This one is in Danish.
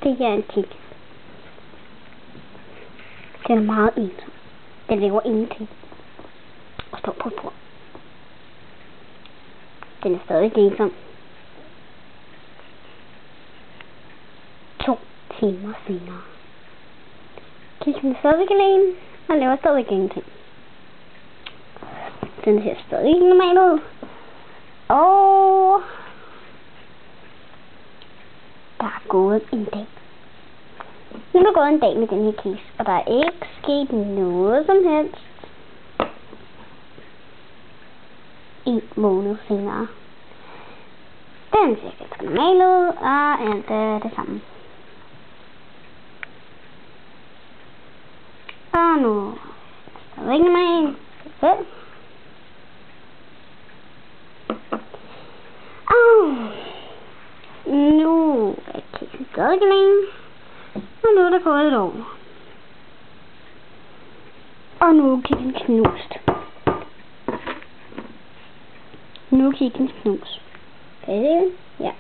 Det her er en kik. Den er meget ensom. Den laver ingenting. Og står på et bord. Den er stadig ensom. 2 timer senere. Kikken er stadig alene. Og laver stadig ingenting. Den ser stadig ikke normal ud. Og der er gået en dag. Nu er der gået en dag med den her kiks, og der er ikke sket noget som helst. 1 måned senere. Den ser ganske normal ud, og alt er det samme. Og nu er der ikke normalt. Nu er kiksen stadig alene. Og nu er der gået et år. Og nu er kiksen knust. Nu er kiksen knust. Kan I se det? Ja.